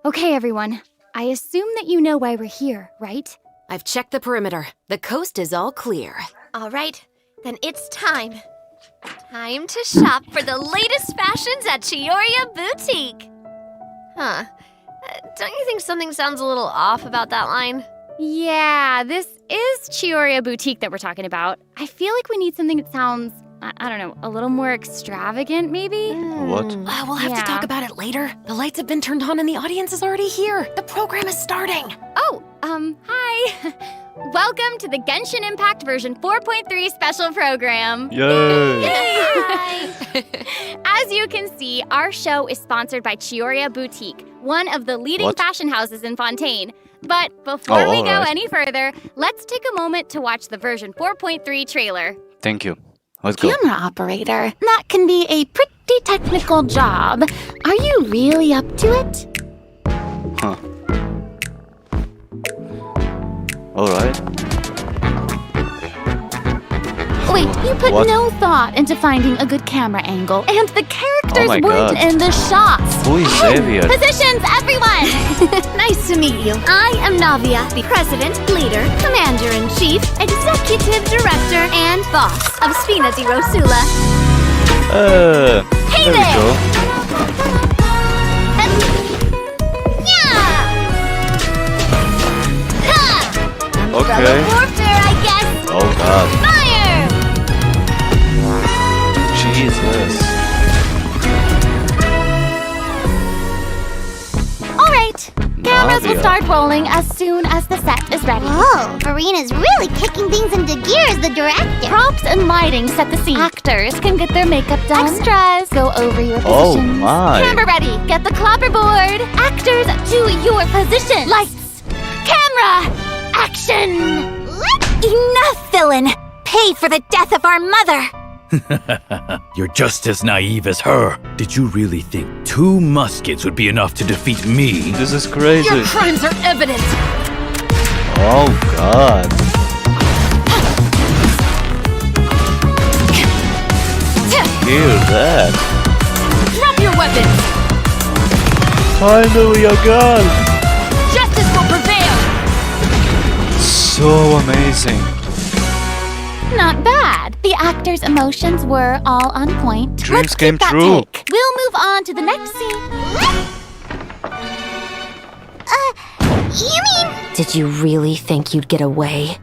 Okay, everyone. I assume that you know why we're here, right? I've checked the perimeter. The coast is all clear. All right, then it's time. Time to shop for the latest fashions at Chioria Boutique. Huh. Don't you think something sounds a little off about that line? Yeah, this is Chioria Boutique that we're talking about. I feel like we need something that sounds, I don't know, a little more extravagant, maybe? What? We'll have to Yeah. talk about it later. The lights have been turned on and the audience is already here. The program is starting. Oh, hi. Welcome to the Genshin Impact version 4.3 special program. Yay! As you can see, our show is sponsored by Chioria Boutique, one of the leading What? fashion houses in Fontaine. But before we go alright. any further, let's take a moment to watch the version 4.3 trailer. Thank you. Let's go. Camera operator. That can be a pretty technical job. Are you really up to it? Huh. Alright. Wait, you put What? no thought into finding a good camera angle, and the characters my weren't God. in the shots. Who is Xavier? Positions, everyone! Nice to meet you. I am Navia, the President, Leader, Commander-in-Chief, Executive Director, and Boss of Spina di Rosula. Hey there we there! go. Okay. Warfare, I guess. Oh god. Fire! Jesus. All right, cameras will Navia. start rolling as soon as the set is ready. Oh, Marina's really kicking things into gear as the director. Props and lighting set the scene. Actors can get their makeup done. Extras go over your Oh positions. my. Camera ready. Get the clapperboard. Actors to your position. Lights. Camera. Action. Enough, villain! Pay for the death of our mother! You're just as naive as her. Did you really think 2 muskets would be enough to defeat me? This is crazy. Your crimes are evident. Oh god. Hear that. Drop your weapons. Finally a gun. Justice will prevail. So amazing. Not bad. The actors' emotions were all on point. Dreams Let's came keep that true. take. We'll move on to the next scene. You mean Did you really think you'd get away?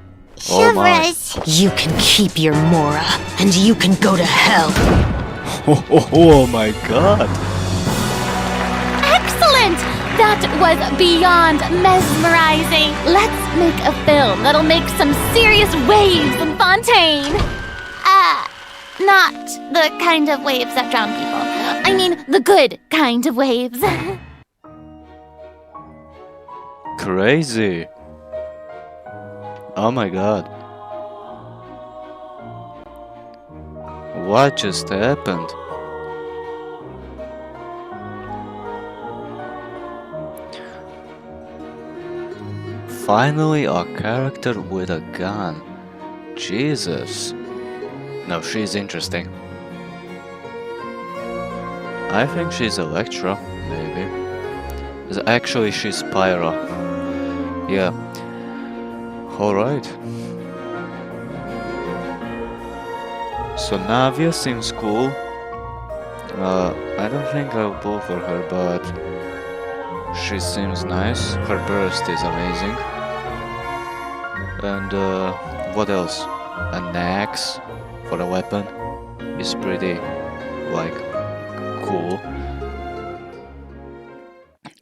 Oh my. Chevras? You can keep your Mora, and you can go to hell. Oh my god. Excellent! That was beyond mesmerizing. Let's make a film that'll make some serious waves in Fontaine. Not the kind of waves that drown people. I mean, the good kind of waves. Crazy. Oh my god. What just happened? Finally a character with a gun. Jesus. No, she's interesting. I think she's Electra, maybe. Actually, she's Pyra. Yeah. Alright. So Navia seems cool. I don't think I'll pull for her, but she seems nice. Her burst is amazing. And what else? An axe for a weapon is pretty, like, cool.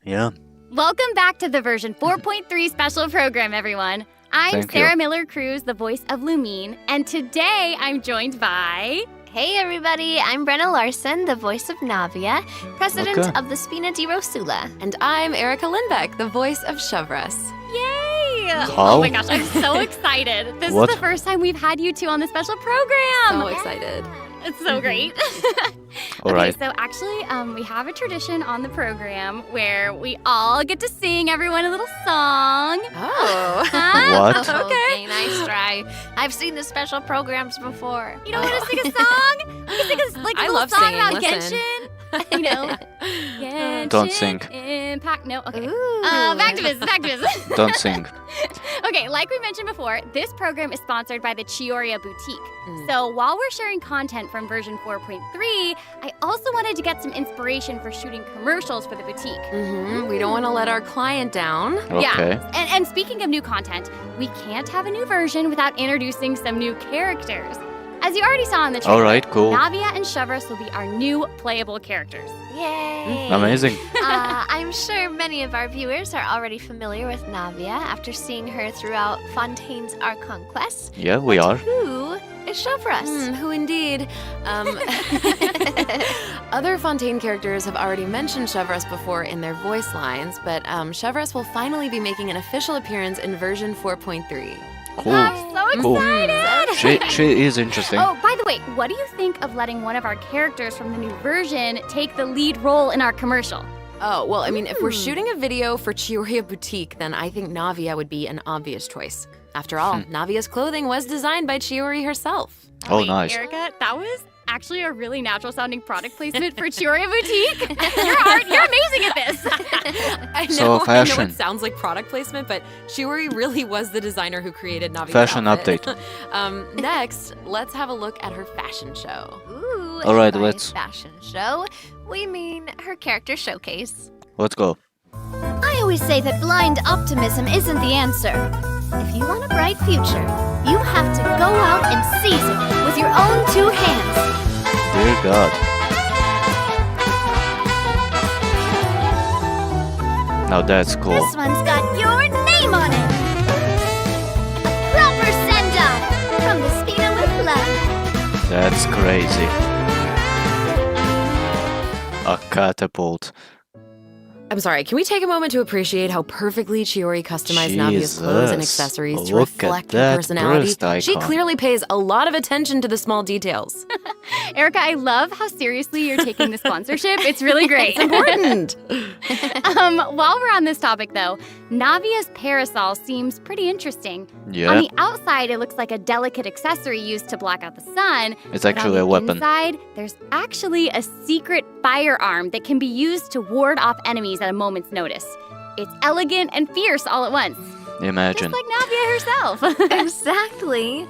Yeah. Welcome back to the version 4.3 special program, everyone. I'm Thank you. Sarah Miller-Cruz, the voice of Lumine, and today I'm joined by... Hey everybody, I'm Brenna Larson, the voice of Navia, President Okay. of the Spina di Rosula. And I'm Erica Lindbeck, the voice of Chevras. Yay! How? Oh my gosh, I'm so excited. This What? is the first time we've had you two on the special program. So excited. It's so great. Alright. Okay, so actually, we have a tradition on the program where we all get to sing everyone a little song. Oh. Huh? What? Okay, nice try. I've seen the special programs before. You don't want to sing a song? We can sing a, like a I little love song singing, about listen. Genshin. You know? Yeah. Don't sing. Impact. No. Okay. Ooh. Back to business. Don't sing. Okay, like we mentioned before, this program is sponsored by the Chioria Boutique. So while we're sharing content from version 4.3, I also wanted to get some inspiration for shooting commercials for the boutique. We don't want to let our client down. Okay. Yeah. And speaking of new content, we can't have a new version without introducing some new characters. As you already saw in the trailer, All right, cool. Navia and Shavras will be our new playable characters. Yay! Amazing. I'm sure many of our viewers are already familiar with Navia after seeing her throughout Fontaine's Archon quest. Yeah, we are. Who is Shavras? Who indeed? Other Fontaine characters have already mentioned Shavras before in their voice lines, but Shavras will finally be making an official appearance in version 4.3. Cool. I'm so Cool. excited! She is interesting. Oh, by the way, what do you think of letting one of our characters from the new version take the lead role in our commercial? Oh, well, I mean, if we're shooting a video for Chioria Boutique, then I think Navia would be an obvious choice. After all, Navia's clothing was designed by Chiori herself. Oh, Wait, nice. Erica, that was actually a really natural sounding product placement for Chioria Boutique. You're amazing at this. I know, So, I know fashion. it sounds like product placement, but Chiori really was the designer who created Navia's Fashion outfit. update. Next, let's have a look at her fashion show. Ooh, All right, and by let's- fashion show. We mean her character showcase. Let's go. I always say that blind optimism isn't the answer. If you want a bright future, you have to go out and seize it with your own two hands. Dear God. Now that's cool. This one's got your name on it. A proper send-off from the Spina with love. That's crazy. A catapult. I'm sorry, can we take a moment to appreciate how perfectly Chiori customized Navia's clothes and Jesus. accessories to Look at reflect her that personality? breast She icon. clearly pays a lot of attention to the small details. Erica, I love how seriously you're taking the sponsorship. It's really great. It's important. While we're on this topic, though, Navia's parasol seems pretty interesting. On Yeah, the outside, it looks like a delicate accessory used to block out the sun. it's But on actually the a weapon. inside, there's actually a secret firearm that can be used to ward off enemies at a moment's notice. It's elegant and fierce all at once, Imagine. just like Navia herself. Exactly.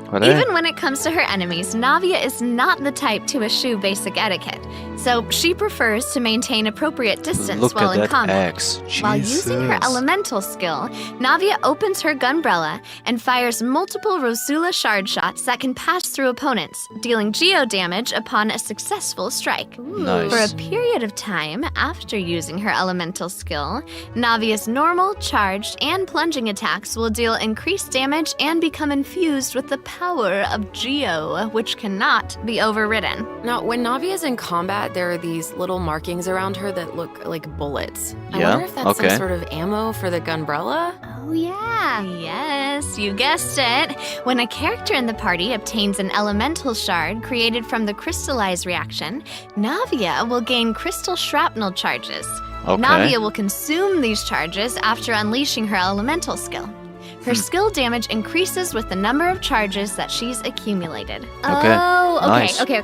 But hey, Even when it comes to her enemies, Navia is not the type to eschew basic etiquette. So she prefers to maintain appropriate distance look while at in that combat. axe. While using her Jesus. elemental skill, Navia opens her gunbrella and fires multiple Rosula shard shots that can pass through opponents, dealing geo damage upon a successful strike. Nice. For a period of time after using her elemental skill, Navia's normal, charged, and plunging attacks will deal increased damage and become infused with the power of Geo, which cannot be overridden. Now, when Navia's in combat, there are these little markings around her that look like bullets. I Yeah, wonder if that's okay. some sort of ammo for the gunbrella? Oh, yeah. Yes, you guessed it. When a character in the party obtains an elemental shard created from the crystallize reaction, Navia will gain crystal shrapnel charges. Okay. Navia will consume these charges after unleashing her elemental skill. Her skill damage increases with the number of charges that she's accumulated. Okay, Oh, okay, nice. okay.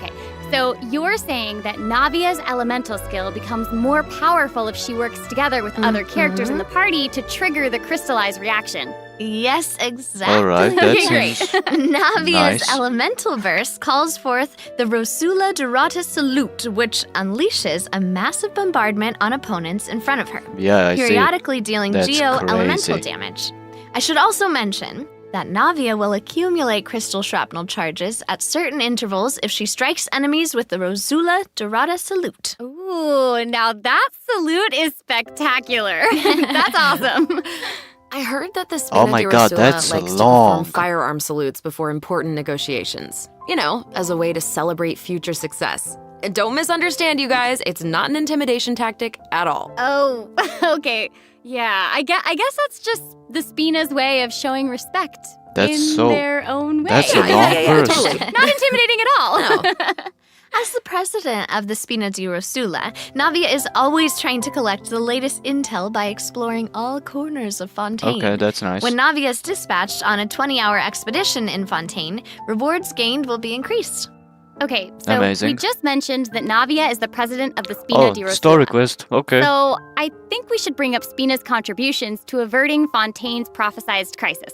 So you're saying that Navia's elemental skill becomes more powerful if she works together with other characters in the party to trigger the crystallize reaction. Yes, exactly. All right, that Okay, great. seems Navia's Nice. elemental burst calls forth the Rosula Dorata Salute, which unleashes a massive bombardment on opponents in front of her, yeah. I see. periodically dealing That's geo-elemental crazy. damage. I should also mention that Navia will accumulate crystal shrapnel charges at certain intervals if she strikes enemies with the Rosula Dorata Salute. Ooh, now that salute is spectacular. That's awesome. I heard that the Oh Spina my di God, Rosula that's likes long. to perform firearm salutes before important negotiations. You know, as a way to celebrate future success. And don't misunderstand, you guys. It's not an intimidation tactic at all. Oh, okay. Yeah, I guess that's just the Spina's way of showing respect That's in so- their own way. That's a Yeah, long yeah, yeah, burst. totally. Not intimidating at all. No. As the president of the Spina di Rosula, Navia is always trying to collect the latest intel by exploring all corners of Fontaine. Okay, that's nice. When Navia is dispatched on a 20-hour expedition in Fontaine, rewards gained will be increased. Okay, so we Amazing. just mentioned that Navia is the president of the Spina di Oh, Rosula. story quest. Okay. So I think we should bring up Spina's contributions to averting Fontaine's prophesized crisis.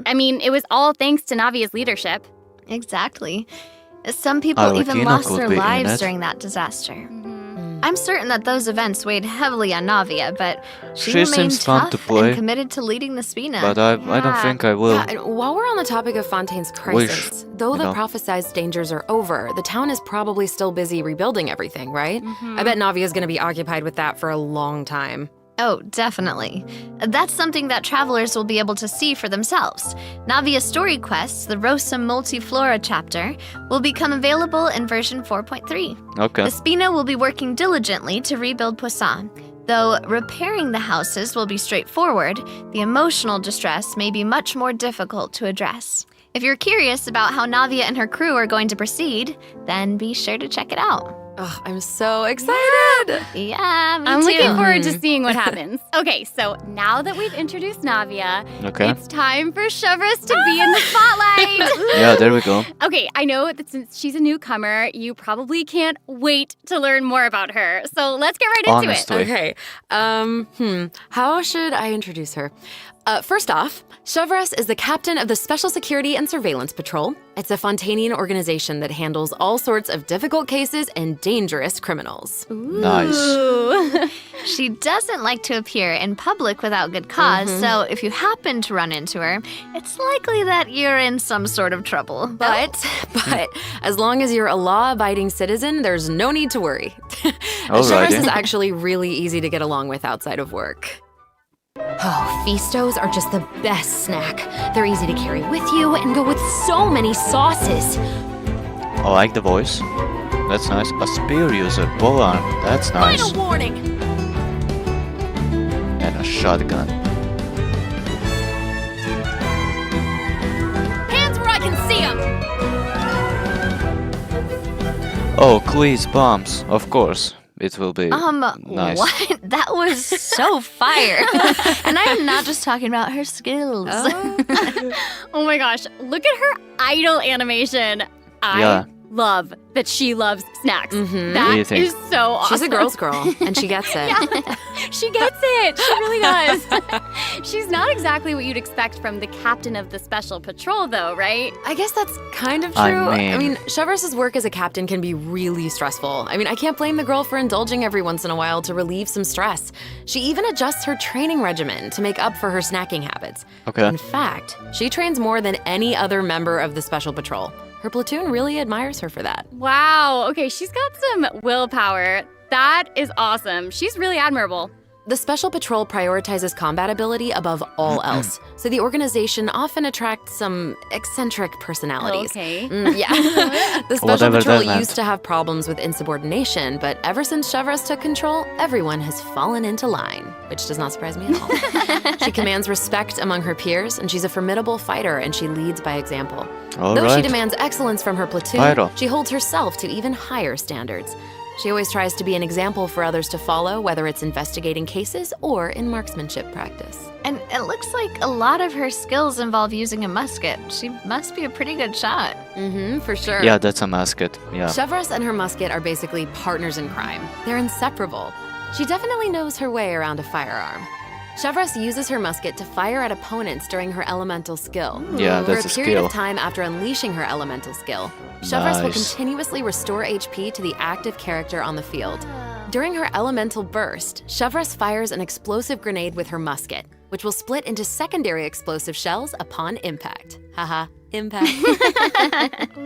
I mean, it was all thanks to Navia's leadership. Exactly. Some people even Arlecchino lost could their be in lives it. during that disaster. I'm certain that those events weighed heavily on Navia, but she She remained seems fun tough to play. and committed to leading the Spina. But I don't Yeah. think I will. Yeah, and while we're on the topic of Fontaine's crisis, though the prophesized dangers are over, the town is probably still busy rebuilding everything, right? I bet Navia's gonna be occupied with that for a long time. Oh, definitely. That's something that travelers will be able to see for themselves. Navia's story quests, the Rosa Multiflora chapter, will become available in version 4.3. Okay. The Spina will be working diligently to rebuild Poisson. Though repairing the houses will be straightforward, the emotional distress may be much more difficult to address. If you're curious about how Navia and her crew are going to proceed, then be sure to check it out. Ugh, I'm so excited! Yeah, me I'm too. looking forward to seeing what happens. Okay, so now that we've introduced Navia, Okay. it's time for Chevreuse to be in the spotlight. Yeah, there we go. Okay, I know that since she's a newcomer, you probably can't wait to learn more about her. So let's get right into it. Honestly. Okay, how should I introduce her? First off, Chevreuse is the captain of the Special Security and Surveillance Patrol. It's a Fontainian organization that handles all sorts of difficult cases and dangerous criminals. Nice. Ooh. She doesn't like to appear in public without good because so if you happen to run into her, it's likely that you're in some sort of trouble. But as long as you're a law-abiding citizen, there's no need to worry. Chevreuse is actually really easy to get along with outside of work. Oh, Feastos are just the best snack. They're easy to carry with you and go with so many sauces. I like the voice. That's nice. A spear user, polearm. That's nice. Final warning! And a shotgun. Hands where I can see them. Oh, Cleese bombs. Of course. It will be nice. What? That was so fire. And I am not just talking about her skills. Oh my gosh, look at her idol animation. I Yeah. love that she loves snacks. Mhm. What do you That think? is so awesome. She's a girl's girl, and she gets it. She gets it. She really does. She's not exactly what you'd expect from the captain of the special patrol, though, right? I guess that's kind of true. I mean- Chevreuse's work as a captain can be really stressful. I can't blame the girl for indulging every once in a while to relieve some stress. She even adjusts her training regimen to make up for her snacking habits. Okay. In fact, she trains more than any other member of the special patrol. Her platoon really admires her for that. Wow. Okay, she's got some willpower. That is awesome. She's really admirable. The Special Patrol prioritizes combat ability above all else, so the organization often attracts some eccentric personalities. Okay. Yeah. The Special Whatever Patrol that meant. used to have problems with insubordination, but ever since Chevreuse took control, everyone has fallen into line, which does not surprise me at all. She commands respect among her peers, and she's a formidable fighter, and she leads by example. All Though she right. demands excellence from her platoon, Pyro. she holds herself to even higher standards. She always tries to be an example for others to follow, whether it's investigating cases or in marksmanship practice. And it looks like a lot of her skills involve using a musket. She must be a pretty good shot. Mm-hmm, for sure. Yeah, that's a musket. Yeah. Chevreuse and her musket are basically partners in crime. They're inseparable. She definitely knows her way around a firearm. Chevreuse uses her musket to fire at opponents during her elemental skill. Yeah, For that's a a period skill. of time after unleashing her elemental skill, Chevreuse will Nice. continuously restore HP to the active character on the field. During her elemental burst, Chevreuse fires an explosive grenade with her musket, which will split into secondary explosive shells upon impact. Haha, impact.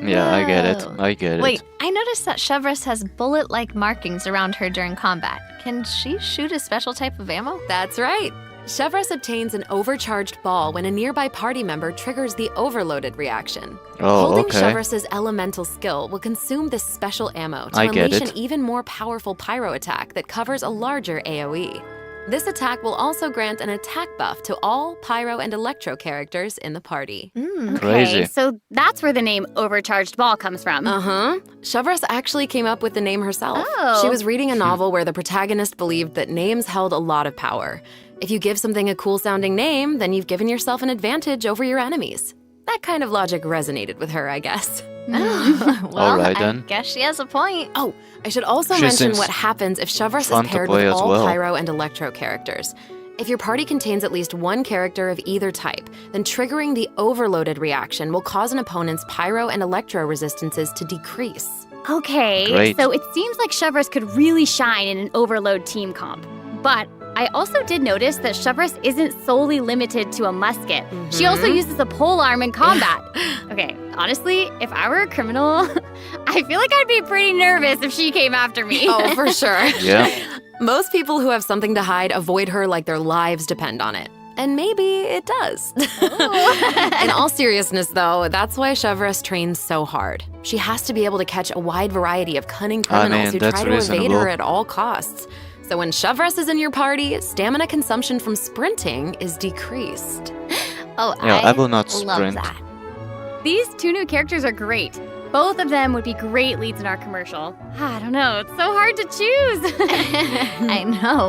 Yeah, I get it. Whoa. I get Wait, it. I noticed that Chevreuse has bullet-like markings around her during combat. Can she shoot a special type of ammo? That's right. Chevreuse obtains an overcharged ball when a nearby party member triggers the overloaded reaction. Oh, Holding okay. Chevreuse's elemental skill will consume this special ammo to I get unleash it. an even more powerful pyro attack that covers a larger AoE. This attack will also grant an attack buff to all pyro and electro characters in the party. Crazy. Okay, so that's where the name Overcharged Ball comes from. Uh-huh. Chevreuse actually came up with the name herself. Oh. She was reading a novel where the protagonist believed that names held a lot of power. If you give something a cool-sounding name, then you've given yourself an advantage over your enemies. That kind of logic resonated with her, I guess. Well, Alright I then. guess she has a point. Oh, I should also She mention seems what happens if Shavras fun is to paired play with as all well. Pyro and Electro characters. If your party contains at least one character of either type, then triggering the overloaded reaction will cause an opponent's Pyro and Electro resistances to decrease. Okay, Great. so it seems like Shavras could really shine in an overload team comp. But I also did notice that Shavras isn't solely limited to a musket. She also uses a polearm in combat. Okay, honestly, if I were a criminal, I feel like I'd be pretty nervous if she came after me. Oh, for sure. Yeah. Most people who have something to hide avoid her like their lives depend on it. And maybe it does. In all seriousness, though, that's why Shavras trains so hard. She has to be able to catch a wide variety of cunning criminals who that's try to evade reasonable. her at all costs. So when Shavras is in your party, stamina consumption from sprinting is decreased. Oh, Yeah, I will not love sprint. that. These two new characters are great. Both of them would be great leads in our commercial. I don't know, it's so hard to choose. I know.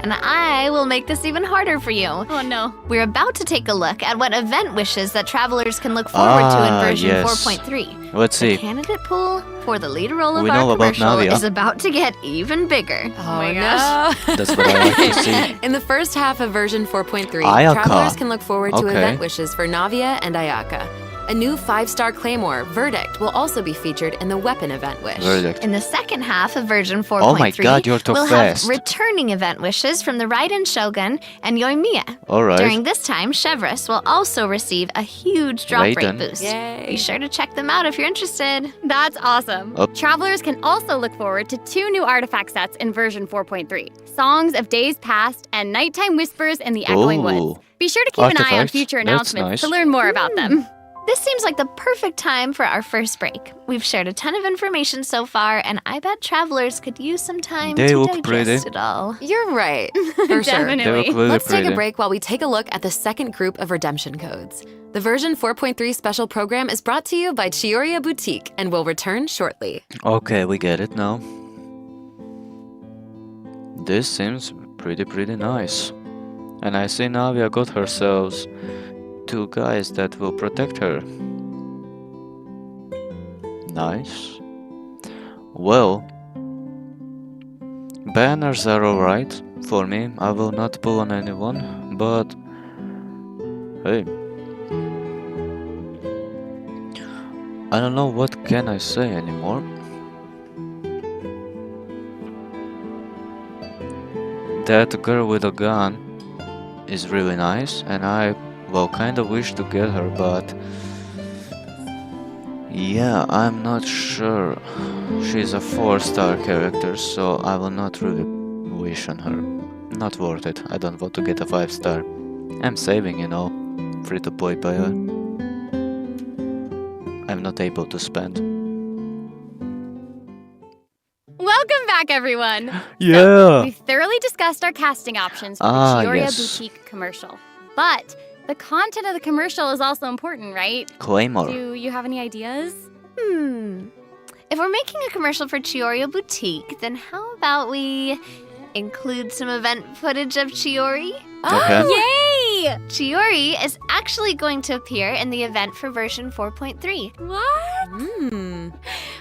And I will make this even harder for you. Oh no. We're about to take a look at what event wishes that travelers can look forward to in version yes. 4.3. Let's The see. candidate pool for the lead role of We our know about commercial Navia. is about to get even bigger. Oh my no. That's what I like to see. In the first half of version 4.3, Ayaka. travelers can look forward to Okay. event wishes for Navia and Ayaka. A new 5-star claymore, Verdict, will also be featured in the weapon event wish. Verdict. In the second half of version 4.3, Oh my god, you're too we'll fast. have returning event wishes from the Raiden Shogun and Yoimiya. Alright. During this time, Chevreuse will also receive a huge drop rate Raiden. boost. Yay. Be sure to check them out if you're interested. That's awesome. Up. Travelers can also look forward to 2 new artifact sets in version 4.3. Songs of Days Past and Nighttime Whispers in the Echoing Ooh. Woods. Be sure to keep an eye on Artifacts? future That's announcements nice. to learn more about them. This seems like the perfect time for our first break. We've shared a ton of information so far, and I bet travelers could use some time They to look digest pretty. it all. You're right. For sure. Definitely. They look really Let's pretty. take a break while we take a look at the second group of redemption codes. The version 4.3 special program is brought to you by Chioria Boutique and will return shortly. Okay, we get it now. This seems pretty nice. And I see Navia got herself 2 guys that will protect her. Nice. Well, banners are alright for me. I will not pull on anyone, but hey. I don't know what can I say anymore. That girl with a gun is really nice, and I, well, kind of wish to get her, but yeah, I'm not sure. She's a 4-star character, so I will not really wish on her. Not worth it. I don't want to get a 5-star. I'm saving, you know, free-to-play player. I'm not able to spend. Welcome back, everyone. Yeah. We thoroughly discussed our casting options for the Ah, Chioria yes. Boutique commercial. But the content of the commercial is also important, right? Claymore. Do you have any ideas? If we're making a commercial for Chioria Boutique, then how about we include some event footage of Chiori? Okay. Yay! Chiori is actually going to appear in the event for version 4.3. What?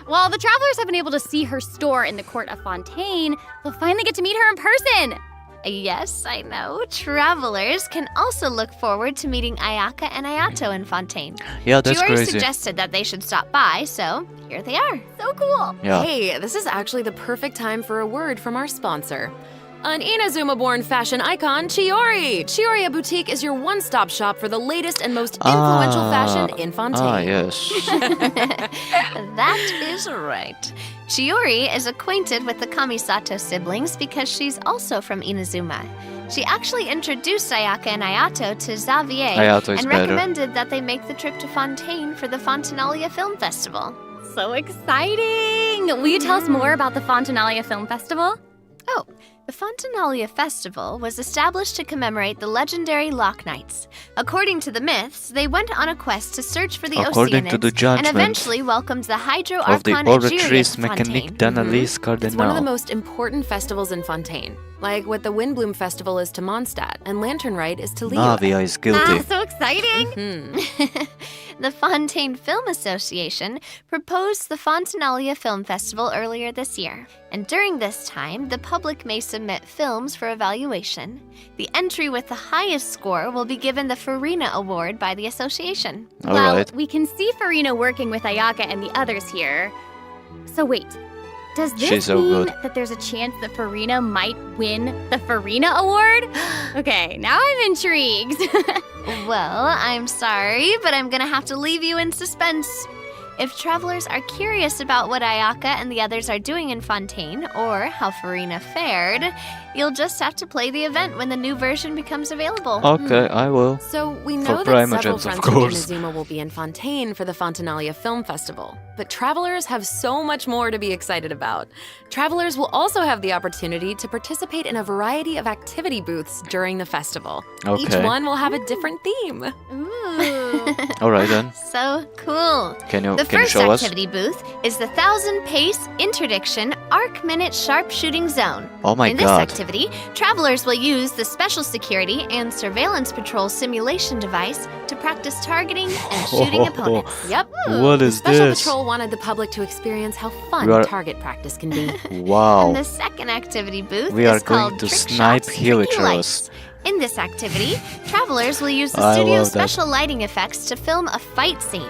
While the travelers have been able to see her store in the court of Fontaine, they'll finally get to meet her in person. Yes, I know. Travelers can also look forward to meeting Ayaka and Ayato in Fontaine. Yeah, that's Chiori crazy. suggested that they should stop by, so here they are. So cool. Yeah. Hey, this is actually the perfect time for a word from our sponsor. An Inazuma-born fashion icon, Chiori! Chioria Boutique is your one-stop shop for the latest and most influential fashion in Fontaine. Ah, yes. That is right. Chiori is acquainted with the Kamisato siblings because she's also from Inazuma. She actually introduced Ayaka and Ayato to Xavier Ayato is and better. recommended that they make the trip to Fontaine for the Fontanalia Film Festival. So exciting! Will you tell us more about the Fontanalia Film Festival? Oh, the Fontanalia Festival was established to commemorate the legendary Lock Knights. According to the myths, they went on a quest to search for the According to Oceanids the and judgment eventually welcomed the Hydro of the Archon Oratrice Egerius Fontaine. Mécanique d'Analyse It's one of the Cardinal. most important festivals in Fontaine, like what the Windbloom Festival is to Mondstadt and Lantern Rite is to Liyue. Navia is guilty. So exciting! The Fontaine Film Association proposed the Fontanalia Film Festival earlier this year, and during this time, the public may submit films for evaluation. The entry with the highest score will be given the Farina Award by the association. Well, Alright. we can see Farina working with Ayaka and the others here. So wait, does this She's so mean good. that there's a chance that Farina might win the Farina Award? Okay, now I'm intrigued. Well, I'm sorry, but I'm gonna have to leave you in suspense. If travelers are curious about what Ayaka and the others are doing in Fontaine, or how Farina fared, you'll just have to play the event when the new version becomes available. Okay, I will. So we For know that several Primogens, of friends course. from Inazuma will be in Fontaine for the Fontanalia Film Festival. But travelers have so much more to be excited about. Travelers will also have the opportunity to participate in a variety of activity booths during the festival. Each Okay. one will have a different theme. Ooh. Alright then. So cool. Can you The first show us? activity booth is the 1000 Pace Interdiction Arc Minute Sharpshooting Zone. Oh my In this god. activity, travelers will use the Special Security and Surveillance Patrol simulation device to practice targeting and shooting opponents. Yep. What is Special this? Patrol wanted the public to experience how fun We are- target practice can be. Wow. And the second activity booth We is are going called to Trick snipe Shots, Healy Tricky Trolls. Lights. In this activity, travelers will use the I studio's love that. special lighting effects to film a fight scene.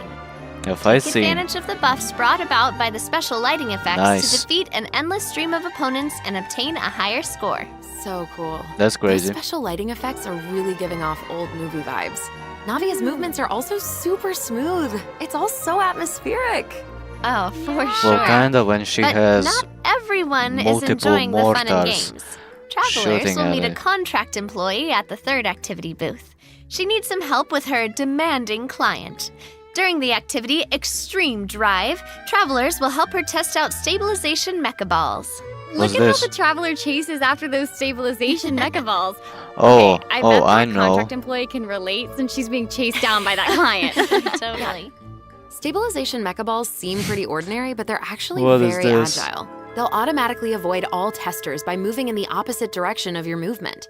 If I Take see. advantage of the buffs brought about by the special lighting effects Nice. to defeat an endless stream of opponents and obtain a higher score. So cool. That's Those crazy. special lighting effects are really giving off old movie vibes. Navia's movements are also super smooth. It's all so atmospheric. Oh, for sure. Well, kinda when she but has. not everyone is multiple enjoying the fun and mortars games. Travelers shooting will at meet a it. contract employee at the third activity booth. She needs some help with her demanding client. During the activity Extreme Drive, travelers will help her test out stabilization mecha balls. What's Look at this? how the traveler chases after those stabilization mecha balls. Oh, Okay, I bet I that know. contract employee can relate since she's being chased down by that client. Totally. Stabilization mecha balls seem pretty ordinary, but they're actually What is very this? agile. They'll automatically avoid all testers by moving in the opposite direction of your movement.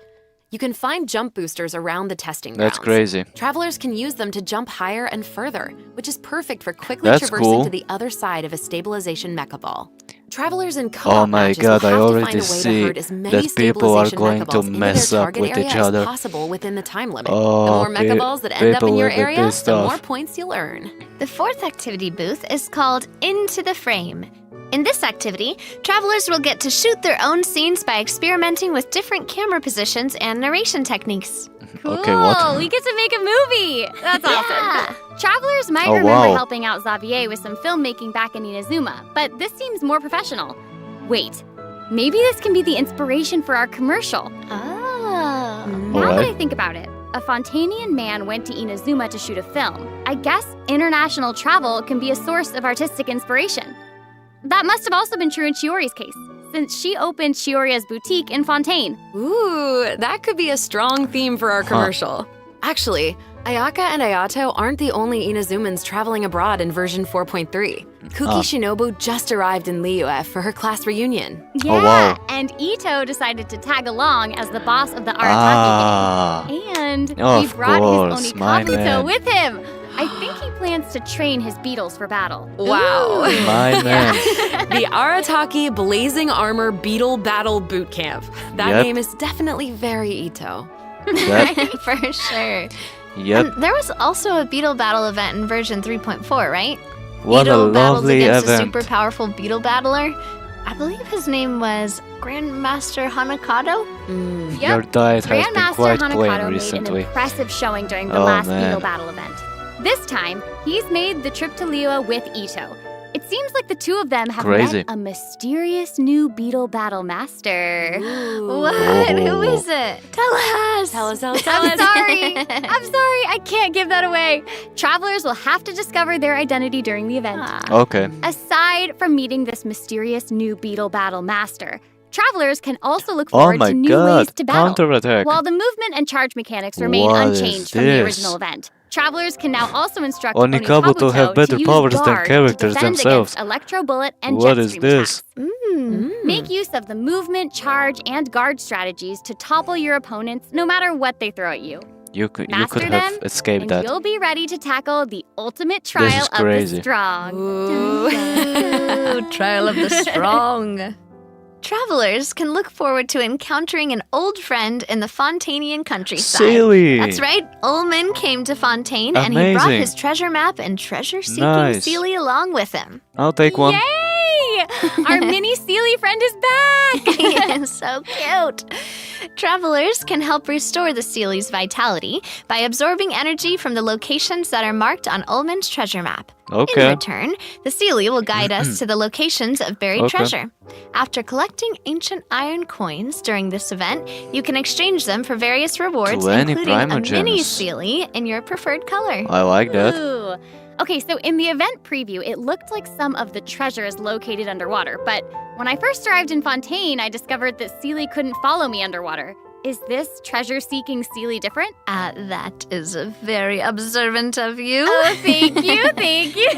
You can find jump boosters around the testing grounds. That's crazy. Travelers can use them to jump higher and further, which is perfect for quickly That's traversing cool. to the other side of a stabilization mecha ball. Travelers in Oh co-op my matches god, will I have to already find a way see to herd as many that people are stabilization going mecha to balls into mess their up target with each area other. as possible within the time limit. Oh, the more mecha balls that end up in people your will be area, pissed the off. more points you'll earn. The fourth activity booth is called Into the Frame. In this activity, travelers will get to shoot their own scenes by experimenting with different camera positions and narration techniques. Cool. Okay, what? We get to make a movie. That's awesome. Travelers might Oh, remember wow. helping out Xavier with some filmmaking back in Inazuma, but this seems more professional. Wait, maybe this can be the inspiration for our commercial. Oh. Now Alright. that I think about it, a Fontanian man went to Inazuma to shoot a film. I guess international travel can be a source of artistic inspiration. That must have also been true in Chiori's case, since she opened Chioria's boutique in Fontaine. Ooh, that could be a strong theme for our commercial. Actually, Ayaka and Ayato aren't the only Inazumans traveling abroad in version 4.3. Kuki Shinobu just arrived in Liyue for her class reunion. Yeah, Oh, wow. and Ito decided to tag along as the boss of the Arataki Ah. gang. And he Of brought course, his my Onikabuto man. with him. I think he plans to train his beetles for battle. Wow. My man. The Arataki Blazing Armor Beetle Battle Boot Camp. That Yep. name is definitely very Ito. That, For sure. yep. And there was also a beetle battle event in version 3.4, right? What a Beetle battles lovely against a event. super powerful beetle battler. I believe his name was Grandmaster Hanakado. Yep. Your diet has been Grandmaster quite plain Hanakato made an recently. impressive showing during the Oh, last man. Beetle Battle event. This time, he's made the trip to Liyue with Ito. It seems like the two of them have Crazy. met a mysterious new Beetle Battle master. What? Oh. Who is it? Tell us. Tell us. I'm sorry. I'm sorry. I can't give that away. Travelers will have to discover their identity during the event. Okay. Aside from meeting this mysterious new Beetle Battle master, travelers can also look Oh forward my to new ways god. to battle. Counterattack. While the movement and charge mechanics remain What is unchanged from the this? original event, travelers can now also instruct Onikabuto Onikabuto have better to use powers than guard characters to defend themselves. against Electro Bullet and What Jet is Stream this? attacks. Mm. Make use of the movement, charge, and guard strategies to topple your opponents no matter what they throw at you. You could Master have them, escaped and that. you'll be ready to tackle the ultimate trial of the crazy. strong. Ooh, trial of the strong. Travelers can look forward to encountering an old friend in the Fontanian countryside. Silly. That's right. Ullman came to Fontaine and he brought Amazing. his treasure map and treasure-seeking Nice. Sealy along with him. I'll take one. Yay! Our mini Sealy friend is back! So cute. Travelers can help restore the Sealy's vitality by absorbing energy from the locations that are marked on Ullman's treasure map. In Okay. return, the Sealy will guide us to the locations of buried Okay. treasure. After collecting ancient iron coins during this event, you can exchange them for various rewards, 20 including a mini primogems. Sealy in your preferred color. I like that. Ooh. Okay, so in the event preview, it looked like some of the treasures located underwater, but when I first arrived in Fontaine, I discovered that Sealy couldn't follow me underwater. Is this treasure-seeking Sealy different? That is very observant of you. Oh, thank you, thank you.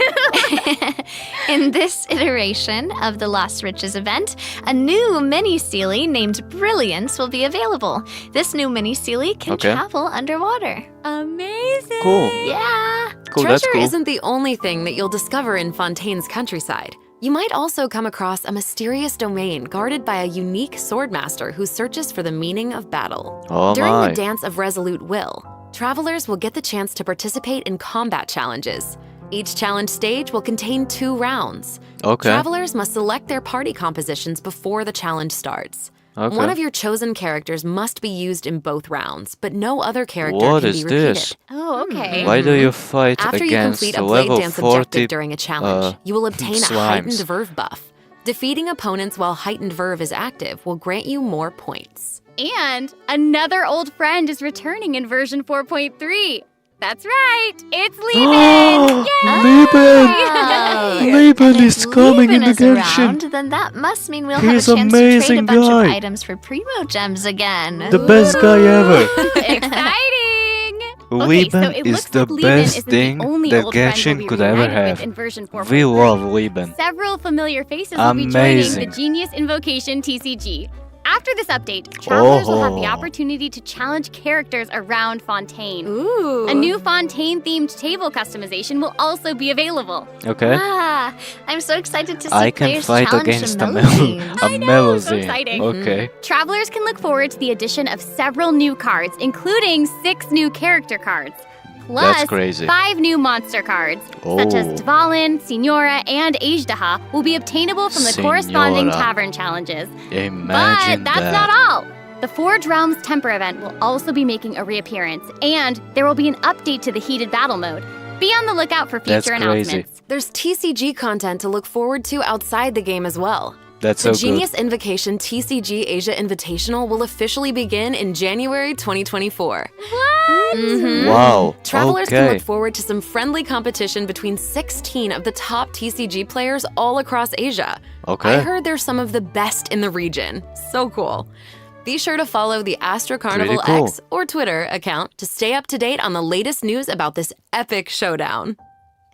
In this iteration of the Lost Riches event, a new mini Sealy named Brilliance will be available. This new mini Sealy can Okay. travel underwater. Amazing. Cool. Yeah. Cool, that's Treasure cool. isn't the only thing that you'll discover in Fontaine's countryside. You might also come across a mysterious domain guarded by a unique swordmaster who searches for the meaning of battle. Oh During my. the Dance of Resolute Will, travelers will get the chance to participate in combat challenges. Each challenge stage will contain 2 rounds. Okay. Travelers must select their party compositions before the challenge starts. Okay. One of your chosen characters must be used in both rounds, but no other character What can is be repeated. this? Oh, okay. Why do you fight After you against complete a blade level dance 40? objective during a challenge, you will obtain a heightened slimes. verve buff. Defeating opponents while heightened verve is active will grant you more points. And another old friend is returning in version 4.3. That's right, it's Lieben! Yay! Lieben And is if coming in Lieben the is Genshin. around, then that must mean we'll He's have a chance to trade a amazing bunch of guy. items for primo gems again. The best guy ever. Exciting! Lieben it is looks the like Lieben best isn't thing the only that old friend Genshin we'll be could ever reunited with have. in version 4.3. We love Lieben. Several familiar faces will be joining Amazing. the Genius Invocation TCG. After this update, travelers will have the Oh. opportunity to challenge characters around Fontaine. Ooh. A new Fontaine-themed table customization will also be available. Okay. Ah, I'm so excited to see I can players fight challenge against a Melozines. I know, Melozine. so exciting. Okay. Travelers can look forward to the addition of several new cards, including 6 new character cards, plus That's crazy. 5 new monster cards, such as Oh. Dvalin, Signora, and Ajdaha, will be obtainable from the corresponding Signora. tavern challenges. Imagine But that's that. not all. The Forge Realms Temper event will also be making a reappearance, and there will be an update to the heated battle mode. Be on the lookout for That's future crazy. announcements. There's TCG content to look forward to outside the game as well. That's The so good. Genius Invocation TCG Asia Invitational will officially begin in January 2024. What? Mhm. Wow. Travelers can Okay. look forward to some friendly competition between 16 of the top TCG players all across Asia. Okay. I heard they're some of the best in the region. So cool. Be sure to follow the Astro Carnival Pretty cool. X or Twitter account to stay up to date on the latest news about this epic showdown.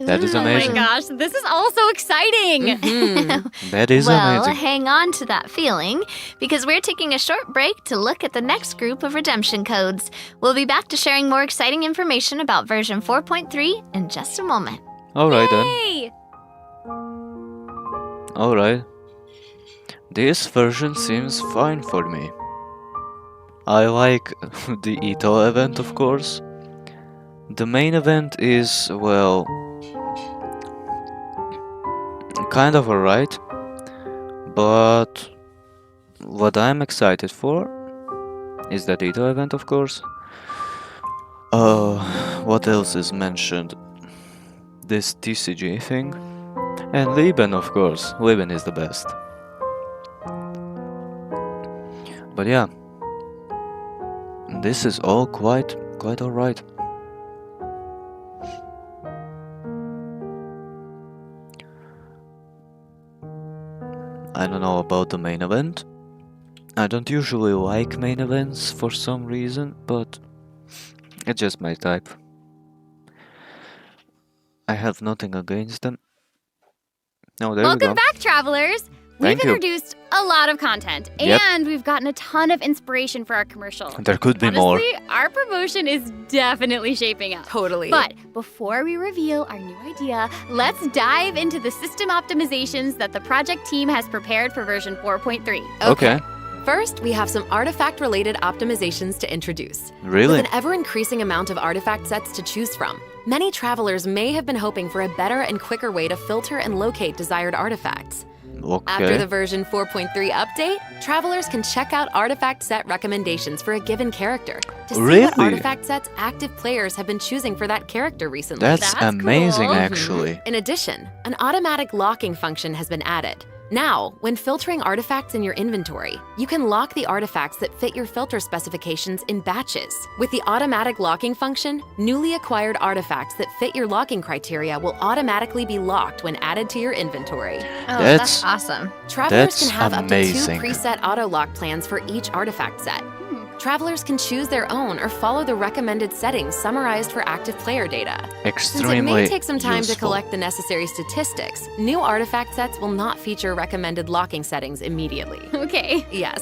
That is Oh my amazing. gosh, this is all so exciting. Mhm. That is Well, amazing. hang on to that feeling because we're taking a short break to look at the next group of redemption codes. We'll be back to sharing more exciting information about version 4.3 in just a moment. Alright then. Hey! Alright. This version seems fine for me. I like the Ito event, of course. The main event is, well, kind of alright. But what I'm excited for is that Ito event, of course. What else is mentioned? This TCG thing. And Lieben, of course. Lieben is the best. But yeah, this is all quite alright. I don't know about the main event. I don't usually like main events for some reason, but it's just my type. I have nothing against them. Oh, there we Welcome go. back, travelers! We've Thank you. introduced a lot of content, Yep. and we've gotten a ton of inspiration for our commercial. There could be more. Honestly, our promotion is definitely shaping up. Totally. But before we reveal our new idea, let's dive into the system optimizations that the project team has prepared for version 4.3. Okay. First, we have some artifact-related optimizations to introduce. Really? With an ever-increasing amount of artifact sets to choose from, many travelers may have been hoping for a better and quicker way to filter and locate desired artifacts. After Okay. the version 4.3 update, travelers can check out artifact set recommendations for a given character to see what Really? artifact sets active players have been choosing for that character recently. That's That's amazing, cool. actually. In addition, an automatic locking function has been added. Now, when filtering artifacts in your inventory, you can lock the artifacts that fit your filter specifications in batches. With the automatic locking function, newly acquired artifacts that fit your locking criteria will automatically be locked when added to your inventory. Oh, That's- that's awesome. Travelers That's can have amazing. up to 2 preset auto-lock plans for each artifact set. Travelers can choose their own or follow the recommended settings summarized for active player data. Since it Extremely may take some time to useful. collect the necessary statistics, new artifact sets will not feature recommended locking settings immediately. Okay. Yes.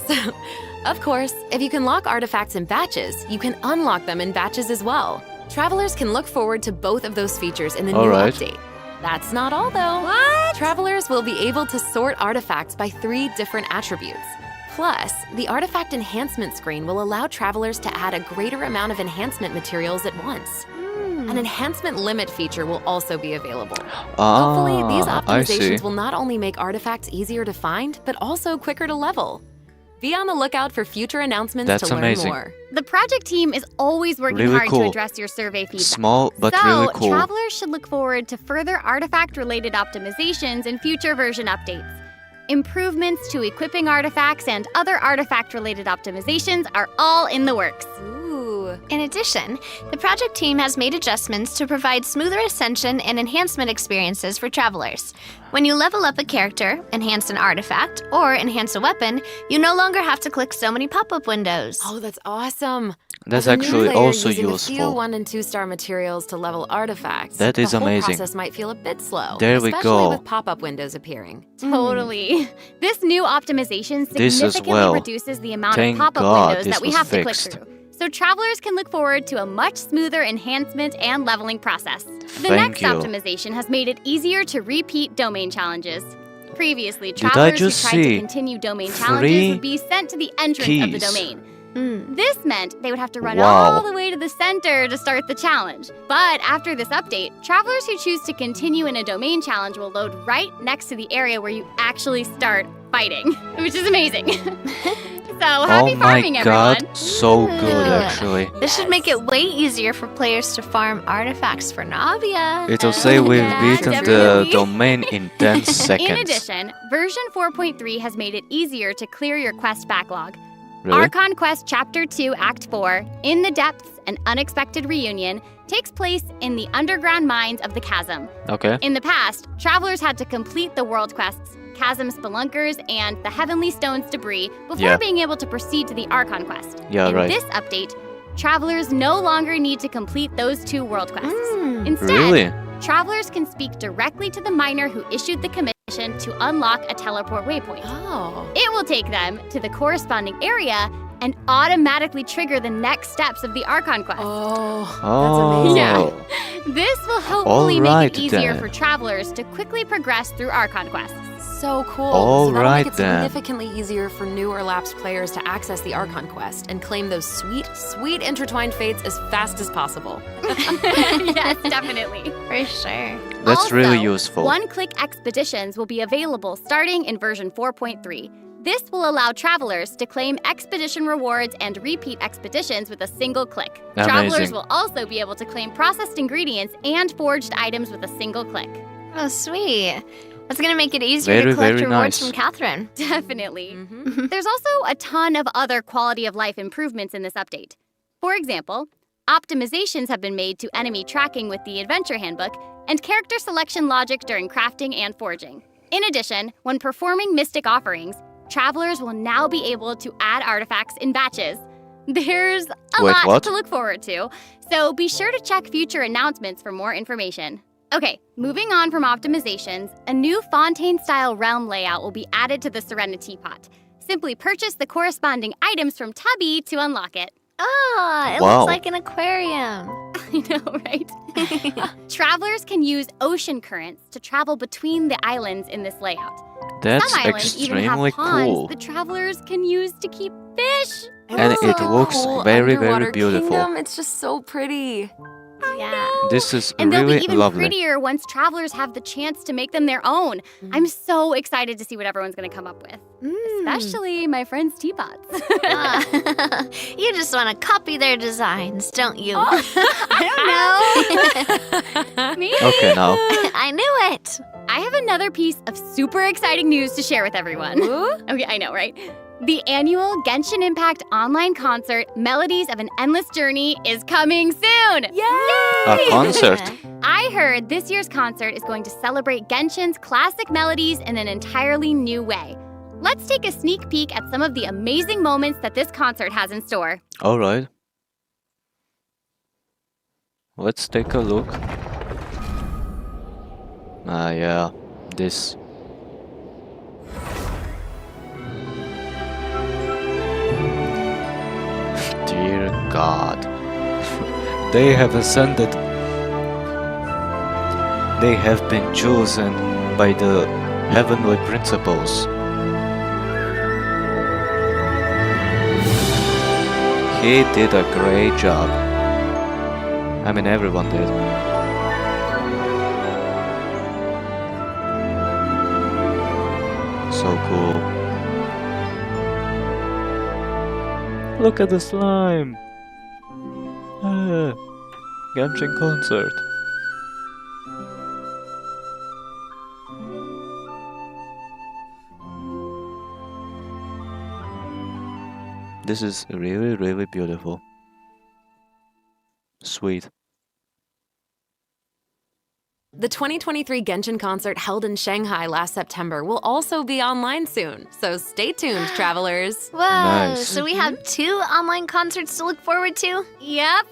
Of course, if you can lock artifacts in batches, you can unlock them in batches as well. Travelers can look forward to both of those features in the new Alright. update. That's not all though. What? Travelers will be able to sort artifacts by 3 different attributes. Plus, the artifact enhancement screen will allow travelers to add a greater amount of enhancement materials at once. An enhancement limit feature will also be available. Hopefully, these I see. optimizations will not only make artifacts easier to find, but also quicker to level. Be on the lookout for future announcements That's to learn amazing. more. The project team is always working Really hard cool. to address your survey feedback. Small but so, really cool. travelers should look forward to further artifact-related optimizations in future version updates. Improvements to equipping artifacts and other artifact-related optimizations are all in the works. Ooh. In addition, the project team has made adjustments to provide smoother ascension and enhancement experiences for travelers. When you level up a character, enhance an artifact, or enhance a weapon, you no longer have to click so many pop-up windows. Oh, that's awesome. That's As a new actually player also using a few useful. 1- and 2-star materials to level artifacts. That is the whole amazing. process might feel a bit slow. There we especially go. with pop-up windows appearing. Totally. This new optimization This as significantly well. reduces the amount Thank of pop-up God windows this that we was have to fixed. click through. So travelers can look forward to a much smoother enhancement and leveling process. The Thank next you. optimization has made it easier to repeat domain challenges. Previously, I travelers who just tried to see continue domain 3 challenges would be sent to the entrance of the keys? domain. Hmm. This meant they would have to run Wow. all the way to the center to start the challenge. But after this update, travelers who choose to continue in a domain challenge will load right next to the area where you actually start fighting, which is amazing. So happy Oh my farming, god, everyone. so good Yeah. actually. This should make it way easier for players to farm artifacts for Navia. It'll say we've yeah, beaten definitely. the domain in 10 seconds. In addition, version 4.3 has made it easier to clear your quest backlog. Really? Archon Quest Chapter 2, Act 4, In the Depths, An Unexpected Reunion, takes place in the underground mines of the Chasm. Okay. In the past, travelers had to complete the world quests, Chasm Spelunkers, and the Heavenly Stones debris before Yeah. being able to proceed to the Archon Quest. Yeah, In right. this update, travelers no longer need to complete those 2 world quests. Instead, Really? travelers can speak directly to the miner who issued the commission to unlock a teleport waypoint. Oh. It will take them to the corresponding area and automatically trigger the next steps of the Archon quest. Oh, Oh. that's amazing. Yeah. This will hopefully make Alright it easier then. for travelers to quickly progress through Archon quests. So cool. All so that'll right make it then. significantly easier for new or lapsed players to access the Archon quest and claim those sweet, sweet intertwined fates as fast as possible. Yes, definitely. For sure. That's Also, really useful. One-click expeditions will be available starting in version 4.3. This will allow travelers to claim expedition rewards and repeat expeditions with a single click. Travelers Amazing. will also be able to claim processed ingredients and forged items with a single click. Oh, sweet. That's going to make it easier Very, to collect very rewards nice. from Catherine. Definitely. Mhm. There's also a ton of other quality of life improvements in this update. For example, optimizations have been made to enemy tracking with the Adventure Handbook and character selection logic during crafting and forging. In addition, when performing mystic offerings, travelers will now be able to add artifacts in batches. There's a Wait, lot what? to look forward to, so be sure to check future announcements for more information. Okay, moving on from optimizations, a new Fontaine-style realm layout will be added to the Serenity Pot. Simply purchase the corresponding items from Tubby to unlock it. Ah, it Wow. looks like an aquarium. I know, right? Travelers can use ocean currents to travel between the islands in this layout. That's Some islands even extremely have ponds cool. the travelers can use to keep fish. And It's it so looks cool. very, very Underwater beautiful. Kingdom, it's just so pretty. Yeah. This is And they'll really be even lovely. prettier once travelers have the chance to make them their own. I'm so excited to see what everyone's going to come up with. Especially my friends' teapots. Ah, you just want to copy their designs, don't you? I don't know. Me? Okay, now. I knew it. I have another piece of super exciting news to share with everyone. Okay, I know, right? The annual Genshin Impact online concert, Melodies of an Endless Journey, is coming soon! A concert. I heard this year's concert is going to celebrate Genshin's classic melodies in an entirely new way. Let's take a sneak peek at some of the amazing moments that this concert has in store. Alright. Let's take a look. Ah, yeah. This. Dear God. They have ascended. They have been chosen by the heavenly principles. He did a great job. I mean, everyone did. So cool. Look at the slime! Genshin concert. This is really, really beautiful. Sweet. The 2023 Genshin concert held in Shanghai last September will also be online soon, so stay tuned, travelers. Whoa, Nice. so we have 2 online concerts to look forward to? Yep.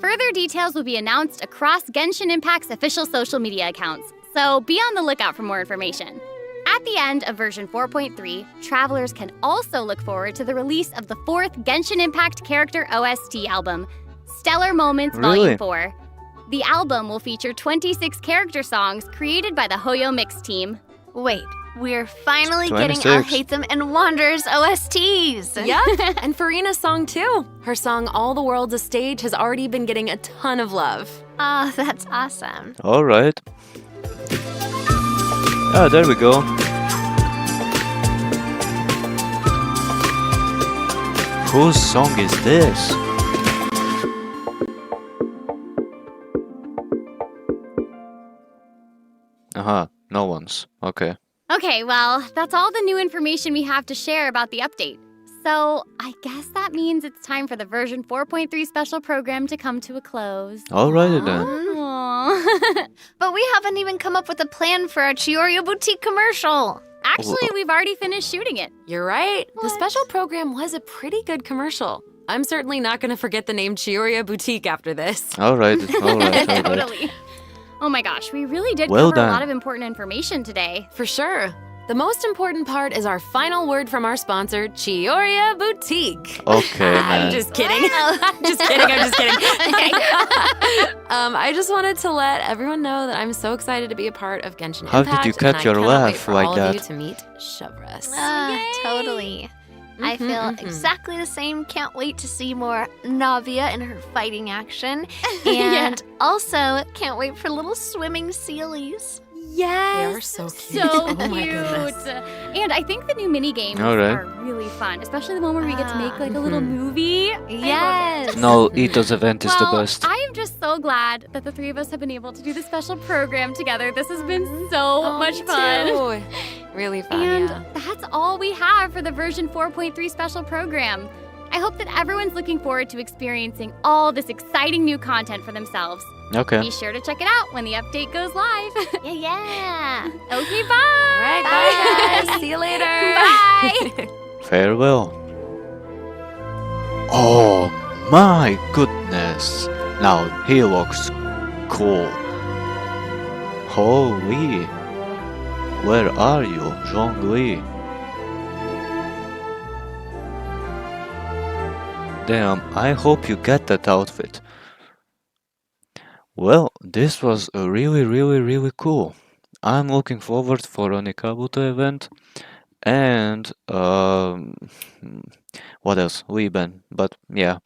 Further details will be announced across Genshin Impact's official social media accounts, so be on the lookout for more information. At the end of version 4.3, travelers can also look forward to the release of the 4th Genshin Impact character OST album, Stellar Moments Really? Volume 4. The album will feature 26 character songs created by the Hoyo Mix team. Wait, we're finally getting our 26. Hate Them and Wanders OSTs. Yep, and Farina's song too. Her song All the World's a Stage has already been getting a ton of love. Oh, that's awesome. Alright. Ah, there we go. Whose song is this? Aha, no one's. Okay. Okay, well, that's all the new information we have to share about the update. So, I guess that means it's time for the version 4.3 special program to come to a close. Alrighty then. Aww. But we haven't even come up with a plan for our Chiorio Boutique commercial. Actually, we've already finished shooting it. You're right. The special program was a pretty good commercial. I'm certainly not going to forget the name Chioria Boutique after this. Alright, alright, alright. Totally. Oh my gosh, we really did Well cover a done. lot of important information today. For sure. The most important part is our final word from our sponsor, Chioria Boutique. Okay, I'm man. just kidding. Just kidding. I'm just kidding. I just wanted to let everyone know that I'm so excited to be a part of Genshin How did Impact. you and cut I your cannot laugh wait for like all that? of you to meet Shovras. Totally. I feel exactly the same. Can't wait to see more Navia in her fighting action. And also, can't wait for little swimming sealies. Yes. They are so cute. So Oh my cute. goodness. And I think the new mini games All right. are really fun, especially the one where we get to make like a little Mhm. movie. Yes. No, Ito's event is the Well, best. I am just so glad that the 3 of us have been able to do this special program together. This has been so much Me fun. too. Really fun, And yeah. that's all we have for the version 4.3 special program. I hope that everyone's looking forward to experiencing all this exciting new content for themselves. Okay. Be sure to check it out when the update goes live. Yeah. Okay, bye. All right, bye guys. See you later. Bye. Farewell. Oh my goodness. Now he looks cool. Holy! Where are you, Zhongli? Damn, I hope you get that outfit. Well, this was really cool. I'm looking forward for an Ikabuto event and what else? Weeben, but yeah.